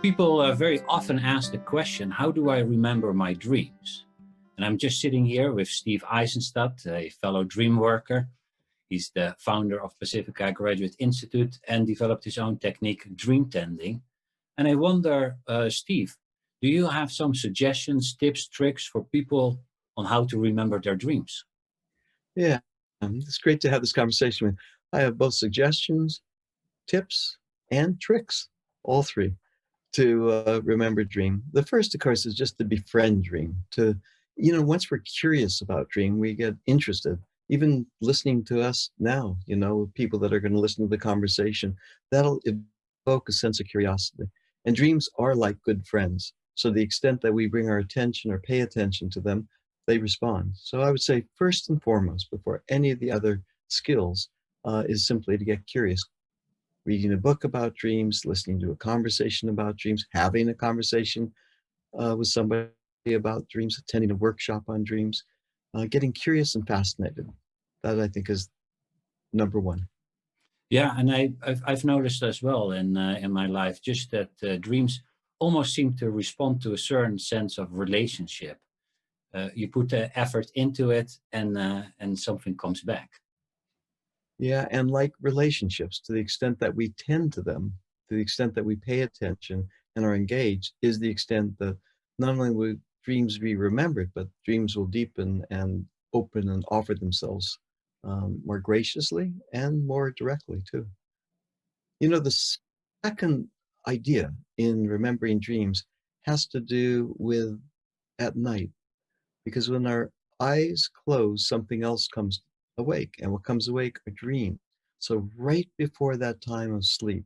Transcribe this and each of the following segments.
People very often ask the question, how do I remember my dreams? And I'm just sitting here with Steve Aizenstat, a fellow dream worker. He's the founder of Pacifica Graduate Institute and developed his own technique, dream tending. And I wonder, Steve, do you have some suggestions, tips, tricks for people on how to remember their dreams? Yeah, it's great to have this conversation with. I have both suggestions, tips, and tricks, all three, to remember dream. The first, of course, is just to befriend dream. Once we're curious about dream, we get interested. Even listening to us now, people that are going to listen to the conversation, that'll evoke a sense of curiosity. And dreams are like good friends. So the extent that we bring our attention or pay attention to them, they respond. So I would say first and foremost, before any of the other skills, is simply to get curious. Reading a book about dreams, listening to a conversation about dreams, having a conversation with somebody about dreams, attending a workshop on dreams, getting curious and fascinated. That I think is number one. Yeah, and I've noticed as well in my life just that dreams almost seem to respond to a certain sense of relationship. You put the effort into it, and something comes back. Yeah, and like relationships, to the extent that we tend to them, to the extent that we pay attention and are engaged, is the extent that not only will dreams be remembered, but dreams will deepen and open and offer themselves more graciously and more directly too. The second idea in remembering dreams has to do with at night, because when our eyes close, something else comes awake, and what comes awake are dreams. So right before that time of sleep,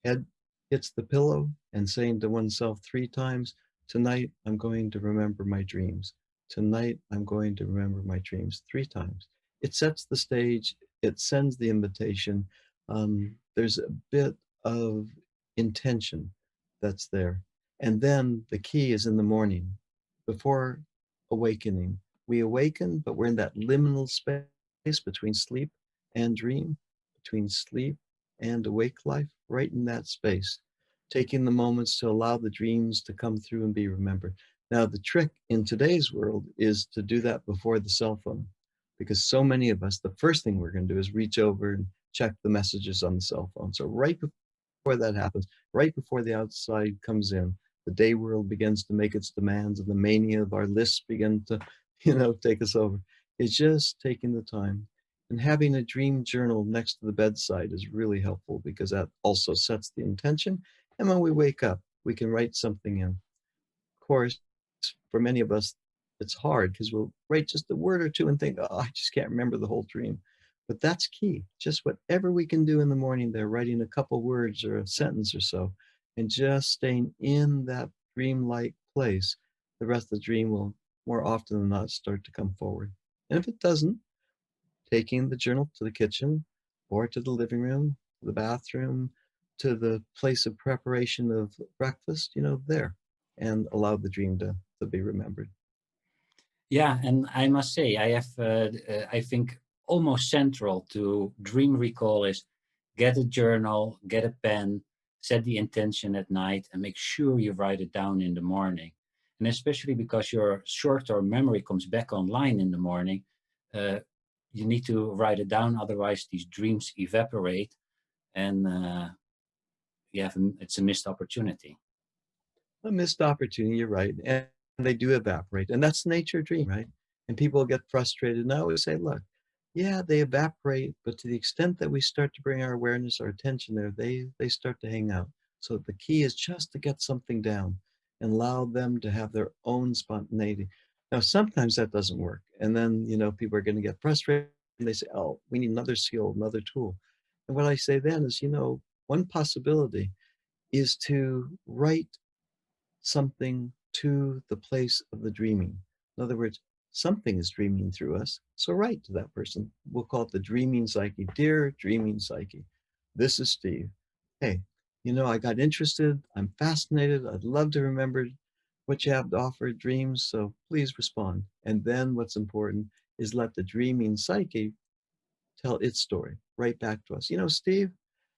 head hits the pillow and saying to oneself three times, tonight I'm going to remember my dreams. Tonight I'm going to remember my dreams, three times. It sets the stage, it sends the invitation. There's a bit of intention that's there. And then the key is in the morning, before awakening. We awaken, but we're in that liminal space between sleep and dream, between sleep and awake life, right in that space, taking the moments to allow the dreams to come through and be remembered. Now, the trick in today's world is to do that before the cell phone, because so many of us, the first thing we're going to do is reach over and check the messages on the cell phone. So right before that happens, right before the outside comes in, the day world begins to make its demands and the mania of our lists begin to, take us over. It's just taking the time. And having a dream journal next to the bedside is really helpful, because that also sets the intention. And when we wake up, we can write something in. Of course, for many of us, it's hard because we'll write just a word or two and think, oh, I just can't remember the whole dream. But that's key. Just whatever we can do in the morning there, writing a couple words or a sentence or so, and just staying in that dreamlike place, the rest of the dream will more often than not start to come forward. And if it doesn't, taking the journal to the kitchen or to the living room, the bathroom, to the place of preparation of breakfast, there, and allow the dream to be remembered. Yeah, and I must say, I think almost central to dream recall is get a journal, get a pen, set the intention at night, and make sure you write it down in the morning. And especially because your short-term memory comes back online in the morning, uh, you need to write it down, otherwise these dreams evaporate, and it's a missed opportunity. A missed opportunity, you're right. And they do evaporate. And that's the nature of dream, right? And people get frustrated. And I always say, look, yeah, they evaporate, but to the extent that we start to bring our awareness, our attention there, they start to hang out. So the key is just to get something down and allow them to have their own spontaneity. Now, sometimes that doesn't work. And then, people are going to get frustrated and they say, oh, we need another skill, another tool. And what I say then is, one possibility is to write something to the place of the dreaming. In other words, something is dreaming through us, so write to that person. We'll call it the dreaming psyche. Dear dreaming psyche, this is Steve. Hey, I got interested. I'm fascinated. I'd love to remember what you have to offer dreams, so please respond. And then what's important is let the dreaming psyche tell its story right back to us. Steve,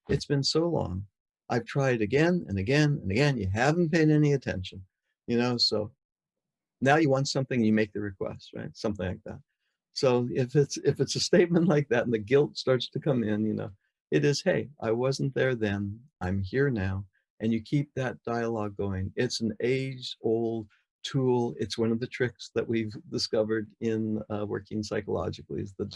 it's been so long. I've tried again and again and again. You haven't paid any attention, so now you want something, you make the request, right? Something like that. So if it's a statement like that and the guilt starts to come in, it is, hey, I wasn't there then, I'm here now, and you keep that dialogue going. It's an age-old tool. It's one of the tricks that we've discovered in working psychologically is the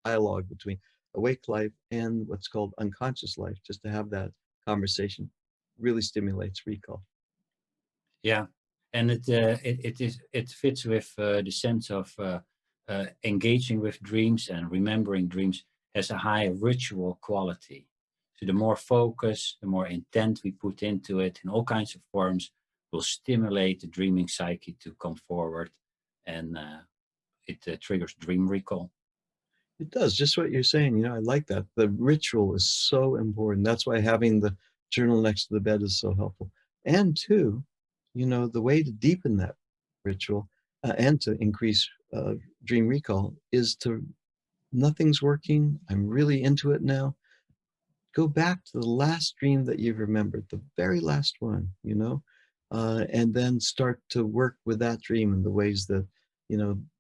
dialogue between awake life and what's called unconscious life. Just to have that conversation really stimulates recall. Yeah, and it fits with the sense of engaging with dreams and remembering dreams has a high ritual quality. So the more focus, the more intent we put into it in all kinds of forms will stimulate the dreaming psyche to come forward, and it triggers dream recall. It does, just what you're saying, I like that. The ritual is so important. That's why having the journal next to the bed is so helpful. And two, the way to deepen that ritual and to increase dream recall is to nothing's working. I'm really into it now. Go back to the last dream that you've remembered, the very last one, and then start to work with that dream in the ways that,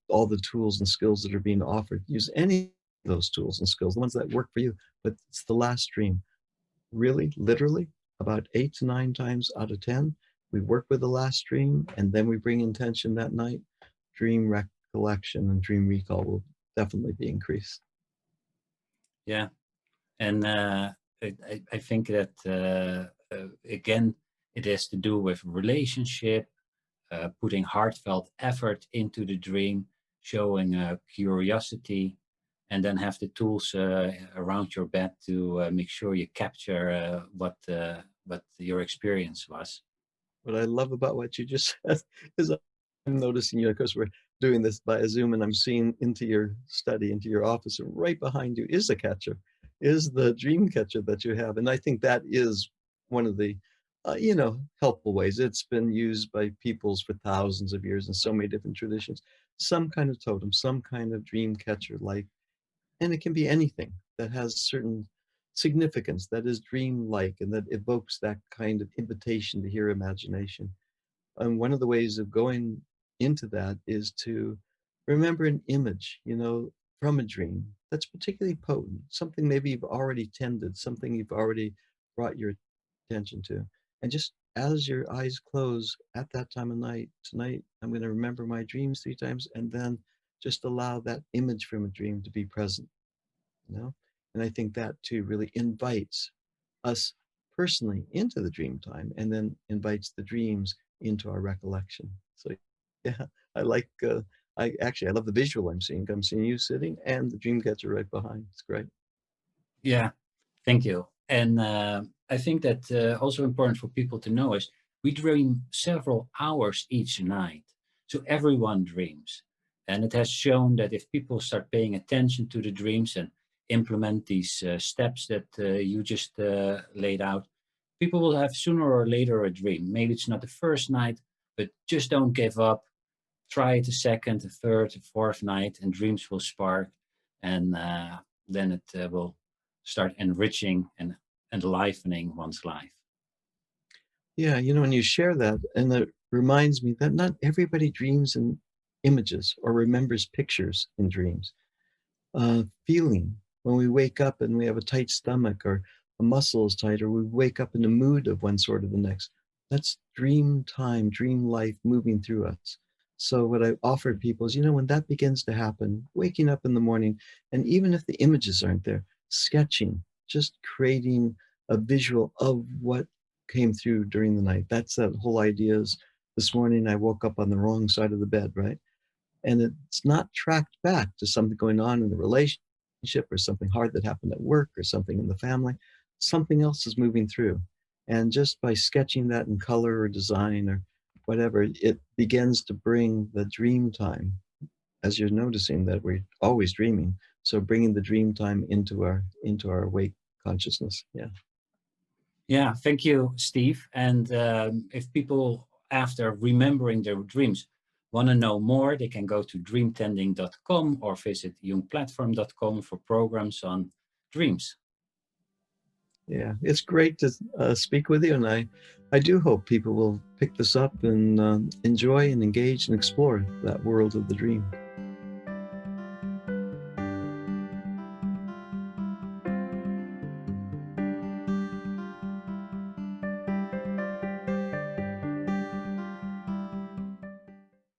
all the tools and skills that are being offered. Use any of those tools and skills, the ones that work for you, but it's the last dream. Really, literally, about 8 to 9 times out of 10, we work with the last dream and then we bring intention that night. Dream recollection and dream recall will definitely be increased. Yeah, and I think that again, it has to do with relationship, putting heartfelt effort into the dream, showing curiosity, and then have the tools around your bed to make sure you capture what your experience was. What I love about what you just said is I'm noticing you, because we're doing this by a Zoom, and I'm seeing into your study, into your office, and right behind you is a catcher, is the dream catcher that you have. And I think that is one of the, helpful ways. It's been used by peoples for thousands of years in so many different traditions. Some kind of totem, some kind of dream catcher, like, and it can be anything that has certain significance that is dreamlike and that evokes that kind of invitation to hear imagination. And one of the ways of going into that is to remember an image, from a dream that's particularly potent, something maybe you've already tended, something you've already brought your attention to. And just as your eyes close at that time of night, tonight, I'm going to remember my dreams 3 times, and then just allow that image from a dream to be present, you know? And I think that too really invites us personally into the dream time and then invites the dreams into our recollection. So yeah, I like, I love the visual I'm seeing. I'm seeing you sitting and the dream catcher right behind. It's great. Yeah, thank you. And I think that also important for people to know is we dream several hours each night. So everyone dreams. And it has shown that if people start paying attention to the dreams and implement these steps that you just laid out, people will have sooner or later a dream. Maybe it's not the first night, but just don't give up. Try it a second, a third, a fourth night, and dreams will spark. And then it will start enriching and enlivening one's life. Yeah, when you share that, and that reminds me that not everybody dreams in images or remembers pictures in dreams. Feeling when we wake up and we have a tight stomach or a muscle is tight, or we wake up in a mood of one sort or the next. That's dream time, dream life moving through us. So what I offer people is, when that begins to happen, waking up in the morning, and even if the images aren't there, sketching, just creating a visual of what came through during the night. That's that whole idea is this morning I woke up on the wrong side of the bed, right? And it's not tracked back to something going on in the relationship or something hard that happened at work or something in the family. Something else is moving through. And just by sketching that in color or design or whatever, it begins to bring the dream time, as you're noticing that we're always dreaming. So bringing the dream time into our awake consciousness. Yeah. Yeah, thank you, Steve. And if people, after remembering their dreams, want to know more, they can go to dreamtending.com or visit jungplatform.com for programs on dreams. Yeah, it's great to speak with you, and I do hope people will pick this up and enjoy and engage and explore that world of the dream.